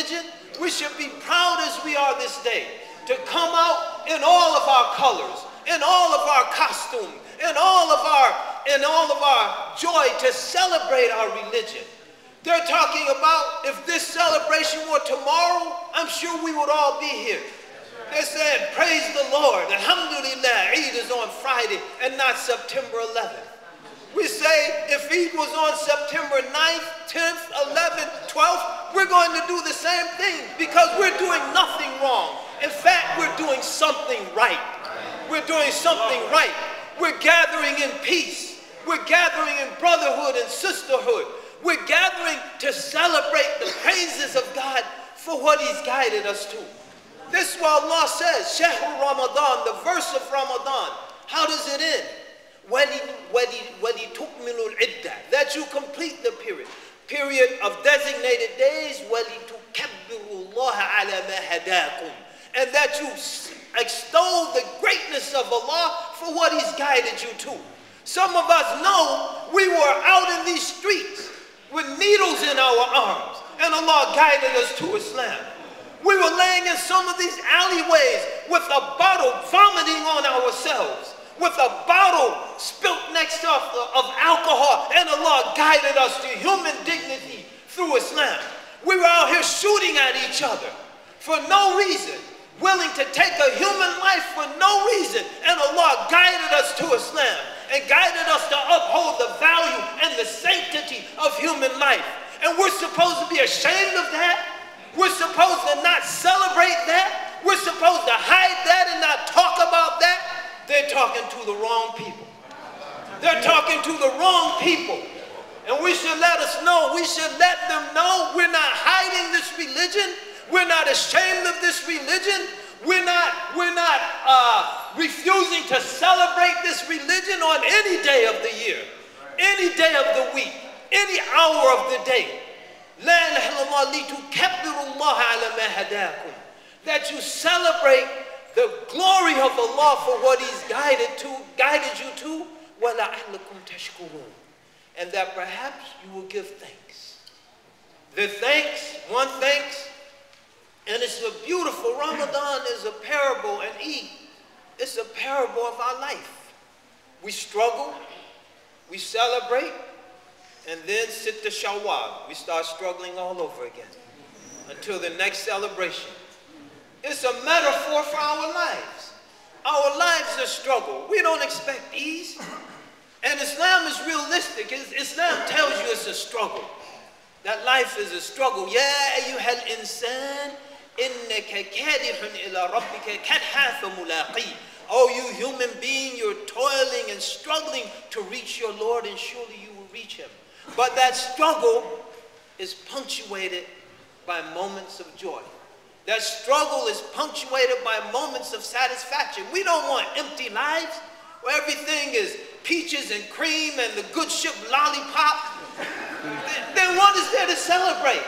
religion, we should be proud as we are this day to come out in all of our colors, in all of our costume, in all of our joy to celebrate our religion. They're talking about if this celebration were tomorrow, I'm sure we would all be here. They said, praise the Lord, alhamdulillah, Eid is on Friday and not September 11th. We say if Eid was on September 9th, 10th, 11th, 12th, we're going to do the same thing because we're doing nothing wrong. In fact, we're doing something right. We're doing something right. We're gathering in peace. We're gathering in brotherhood and sisterhood. We're gathering to celebrate the praises of God for what He's guided us to. This is what Allah says, Shahr Ramadan, the verse of Ramadan. How does it end? That you complete the period of designated days, and that you extol the greatness of Allah for what He's guided you to. Some of us know we were out in these streets with needles in our arms, and Allah guided us to Islam. We were laying in some of these alleyways with a bottle, vomiting on ourselves, with a bottle spilt next to us of alcohol, and Allah guided us to human dignity through Islam. We were out here shooting at each other for no reason, willing to take a human life for no reason, and Allah guided us to Islam and guided us to uphold the value and the sanctity of human life. And we're supposed to be ashamed of that? We're supposed to not celebrate that? We're supposed to hide that and not talk about that? They're talking to the wrong people. They're talking to the wrong people. And we should let us know, we should let them know we're not hiding this religion. We're not ashamed of this religion. We're not refusing to celebrate this religion on any day of the year, any day of the week, any hour of the day. That you celebrate the glory of Allah for what He's guided you to, and that perhaps you will give thanks. The thanks, one thanks, and it's a beautiful, Ramadan is a parable, and Eid, it's a parable of our life. We struggle, we celebrate, and then sit to Shawwal. We start struggling all over again until the next celebration. It's a metaphor for our lives. Our lives are struggle. We don't expect ease. And Islam is realistic. Islam tells you it's a struggle. That life is a struggle. Ya ayyuhal insan, innaka kadihun ila rabbika kadha famulaqi. Oh, you human being, you're toiling and struggling to reach your Lord, and surely you will reach Him. But that struggle is punctuated by moments of joy. That struggle is punctuated by moments of satisfaction. We don't want empty lives where everything is peaches and cream and the good ship lollipop. Then what is there to celebrate?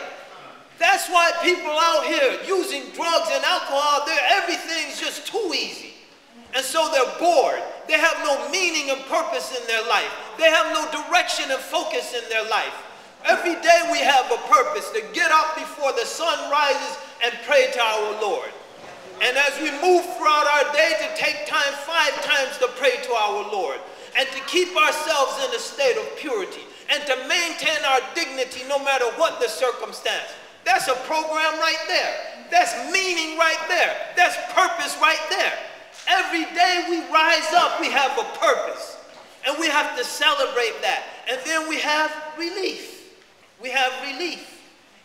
That's why people out here using drugs and alcohol, everything's just too easy. And so they're bored. They have no meaning and purpose in their life. They have no direction and focus in their life. Every day we have a purpose to get up before the sun rises and pray to our Lord. And as we move throughout our day, to take time 5 times to pray to our Lord. And to keep ourselves in a state of purity. And to maintain our dignity no matter what the circumstance. That's a program right there. That's meaning right there. That's purpose right there. Every day we rise up, we have a purpose. And we have to celebrate that. And then we have relief. We have relief.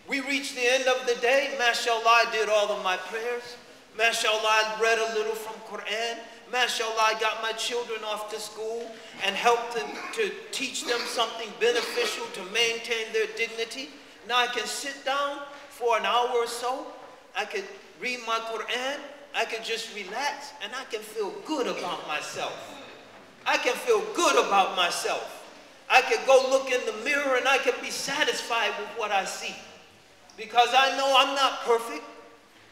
We reach the end of the day. MashaAllah, I did all of my prayers. MashaAllah, I read a little from Quran. MashaAllah, I got my children off to school and helped to teach them something beneficial to maintain their dignity. Now I can sit down for an hour or so. I could read my Quran. I could just relax, and I can feel good about myself. I can feel good about myself. I could go look in the mirror, and I can be satisfied with what I see. Because I know I'm not perfect,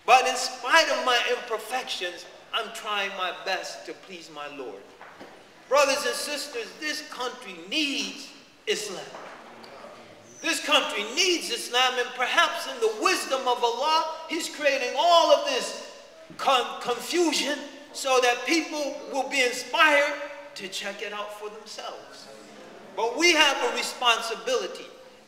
but in spite of my imperfections, I'm trying my best to please my Lord. Brothers and sisters, this country needs Islam. This country needs Islam, and perhaps in the wisdom of Allah, He's creating all of this confusion so that people will be inspired to check it out for themselves. But we have a responsibility.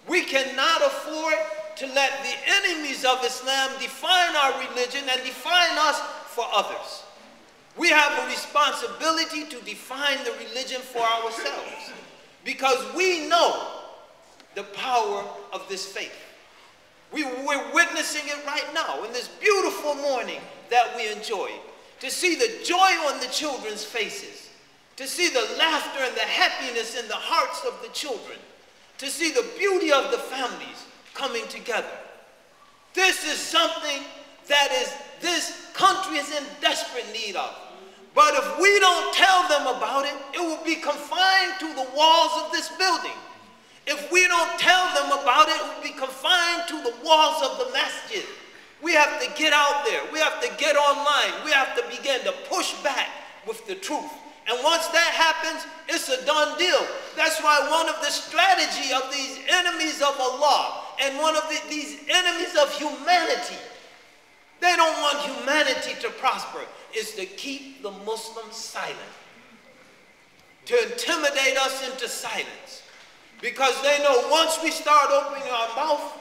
We cannot afford to let the enemies of Islam define our religion and define us for others. We have a responsibility to define the religion for ourselves, because we know the power of this faith. We're witnessing it right now in this beautiful morning that we enjoy. To see the joy on the children's faces, to see the laughter and the happiness in the hearts of the children, to see the beauty of the families coming together. This is something that this country is in desperate need of. But if we don't tell them about it, it will be confined to the walls of this building. If we don't tell them about it, it will be confined to the walls of the masjid. We have to get out there. We have to get online. We have to begin to push back with the truth. And once that happens, it's a done deal. That's why one of the strategy of these enemies of Allah and one of these enemies of humanity, they don't want humanity to prosper, is to keep the Muslims silent, to intimidate us into silence. Because they know once we start opening our mouth,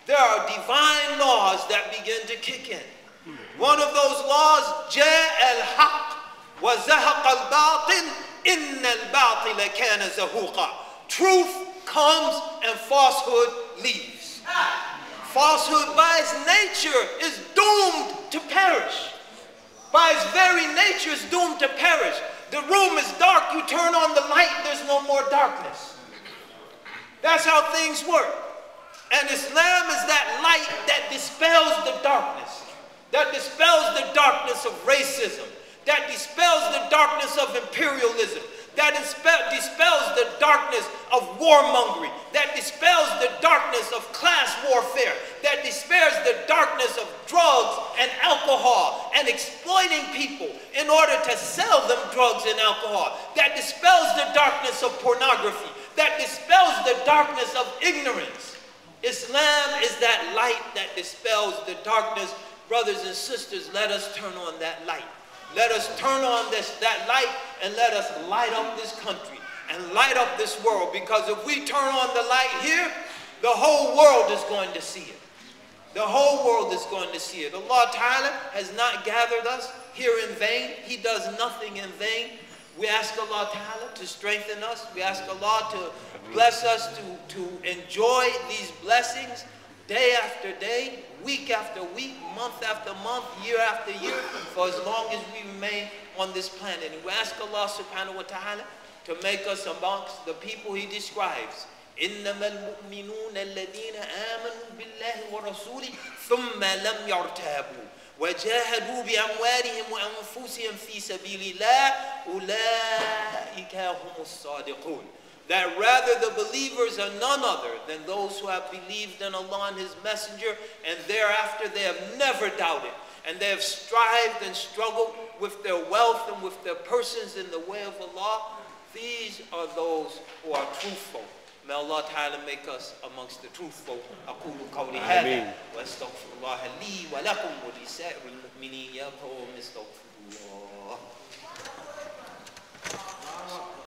there are divine laws that begin to kick in. One of those laws, جاء الحق وزهق الباطل إن الباطل كان زهوقا. Truth comes and falsehood leaves. Falsehood by its nature is doomed to perish. By its very nature is doomed to perish. The room is dark, you turn on the light, there's no more darkness. That's how things work. And Islam is that light that dispels the darkness, that dispels the darkness of racism, that dispels the darkness of imperialism, that dispels the darkness of warmongering, that dispels the darkness of class warfare, that dispels the darkness of drugs and alcohol and exploiting people in order to sell them drugs and alcohol, that dispels the darkness of pornography, that dispels the darkness of ignorance. Islam is that light that dispels the darkness. Brothers and sisters, let us turn on that light. Let us turn on that light and let us light up this country and light up this world. Because if we turn on the light here, the whole world is going to see it. The whole world is going to see it. Allah Ta'ala has not gathered us here in vain. He does nothing in vain. We ask Allah Ta'ala to strengthen us. We ask Allah to bless us to enjoy these blessings day after day, week after week, month after month, year after year, for as long as we remain on this planet. And we ask Allah Subhanahu wa Ta'ala to make us amongst the people He describes. إِنَّمَا الْمُؤْمِنُونَ الَّذِينَ آمَنُوا بِاللَّهِ وَرَسُولِهِ ثُمَّ لَمْ يَرْتَابُوا وَجَاهَدُوا بِأَمْوَالِهِمْ وَأَنفُسِهِمْ فِي سَبِيلِ اللَّهِ أُولَٰئِكَ هُمُ الصَّادِقُونَ. That rather the believers are none other than those who have believed in Allah and His Messenger, and thereafter they have never doubted, and they have strived and struggled with their wealth and with their persons in the way of Allah. These are those who are truthful. May Allah Ta'ala make us amongst the truthful. أقول قولي هذا وأستغفر الله لي ولكم ولسائر المؤمنين يا قوم استغفروا الله.